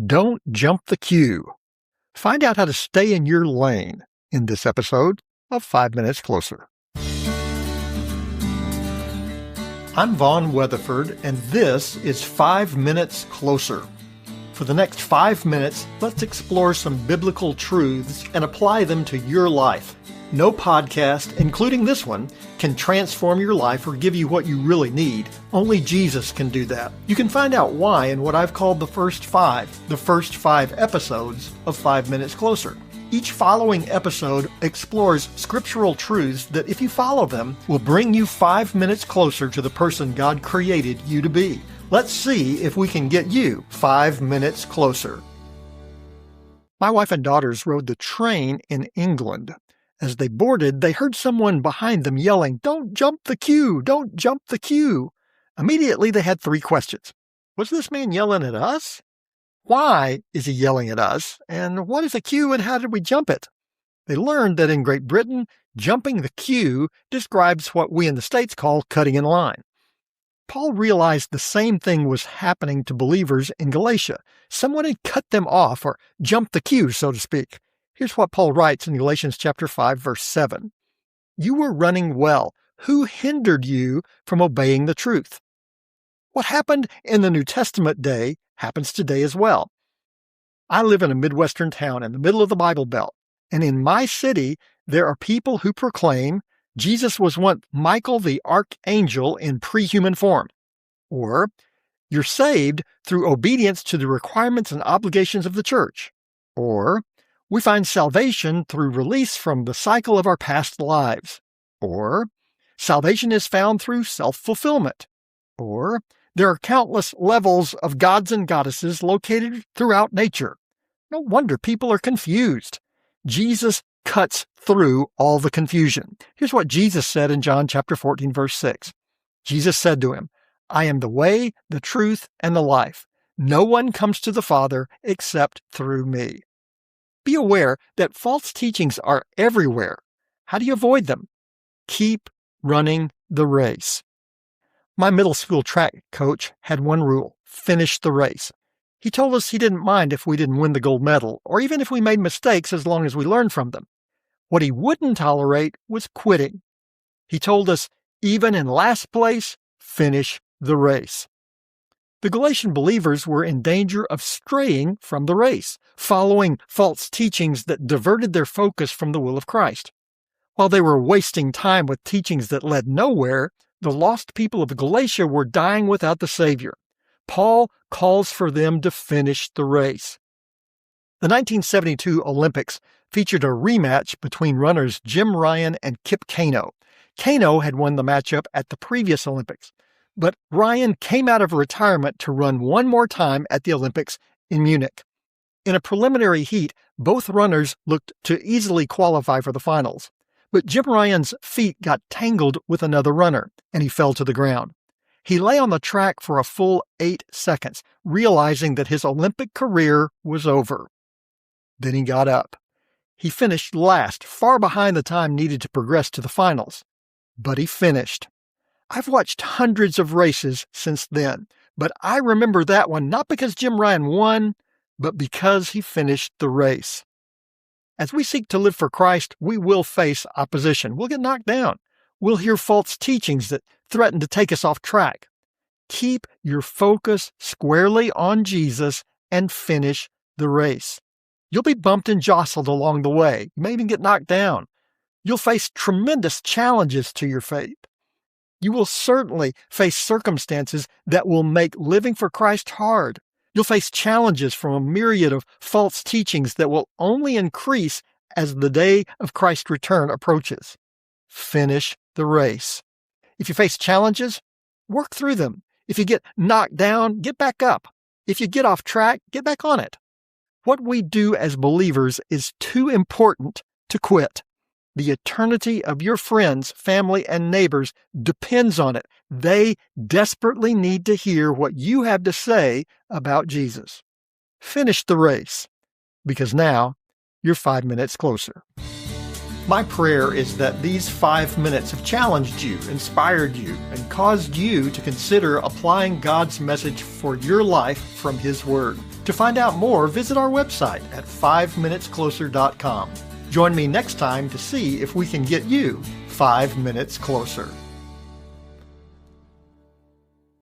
Don't jump the queue. Find out how to stay in your lane in this episode of 5 Minutes Closer. I'm Vaughn Weatherford, and this is 5 Minutes Closer. For the next 5 minutes, let's explore some biblical truths and apply them to your life. No podcast, including this one, can transform your life or give you what you really need. Only Jesus can do that. You can find out why in what I've called the first five episodes of 5 Minutes Closer. Each following episode explores scriptural truths that, if you follow them, will bring you 5 minutes closer to the person God created you to be. Let's see if we can get you 5 minutes closer. My wife and daughters rode the train in England. As they boarded, they heard someone behind them yelling, "Don't jump the queue! Don't jump the queue!" Immediately, they had 3 questions. Was this man yelling at us? Why is he yelling at us? And what is a queue and how did we jump it? They learned that in Great Britain, jumping the queue describes what we in the States call cutting in line. Paul realized the same thing was happening to believers in Galatia. Someone had cut them off or jumped the queue, so to speak. Here's what Paul writes in Galatians chapter 5, verse 7. You were running well. Who hindered you from obeying the truth? What happened in the New Testament day happens today as well. I live in a Midwestern town in the middle of the Bible Belt, and in my city, there are people who proclaim Jesus was once Michael the Archangel in pre-human form, or you're saved through obedience to the requirements and obligations of the church, or we find salvation through release from the cycle of our past lives, or salvation is found through self-fulfillment, or there are countless levels of gods and goddesses located throughout nature. No wonder people are confused. Jesus cuts through all the confusion. Here's what Jesus said in John chapter 14, verse 6. Jesus said to him, I am the way, the truth, and the life. No one comes to the Father except through me. Be aware that false teachings are everywhere. How do you avoid them? Keep running the race. My middle school track coach had one rule: finish the race. He told us he didn't mind if we didn't win the gold medal, or even if we made mistakes as long as we learned from them. What he wouldn't tolerate was quitting. He told us, even in last place, finish the race. The Galatian believers were in danger of straying from the race, following false teachings that diverted their focus from the will of Christ. While they were wasting time with teachings that led nowhere, the lost people of Galatia were dying without the Savior. Paul calls for them to finish the race. The 1972 Olympics featured a rematch between runners Jim Ryan and Kip Keino. Keino had won the matchup at the previous Olympics, but Ryan came out of retirement to run one more time at the Olympics in Munich. In a preliminary heat, both runners looked to easily qualify for the finals, but Jim Ryan's feet got tangled with another runner, and he fell to the ground. He lay on the track for a full 8 seconds, realizing that his Olympic career was over. Then he got up. He finished last, far behind the time needed to progress to the finals. But he finished. I've watched hundreds of races since then, but I remember that one not because Jim Ryan won, but because he finished the race. As we seek to live for Christ, we will face opposition. We'll get knocked down. We'll hear false teachings that threaten to take us off track. Keep your focus squarely on Jesus and finish the race. You'll be bumped and jostled along the way. You may even get knocked down. You'll face tremendous challenges to your faith. You will certainly face circumstances that will make living for Christ hard. You'll face challenges from a myriad of false teachings that will only increase as the day of Christ's return approaches. Finish the race. If you face challenges, work through them. If you get knocked down, get back up. If you get off track, get back on it. What we do as believers is too important to quit. The eternity of your friends, family, and neighbors depends on it. They desperately need to hear what you have to say about Jesus. Finish the race, because now you're 5 minutes closer. My prayer is that these 5 minutes have challenged you, inspired you, and caused you to consider applying God's message for your life from His Word. To find out more, visit our website at 5minutescloser.com. Join me next time to see if we can get you 5 minutes closer.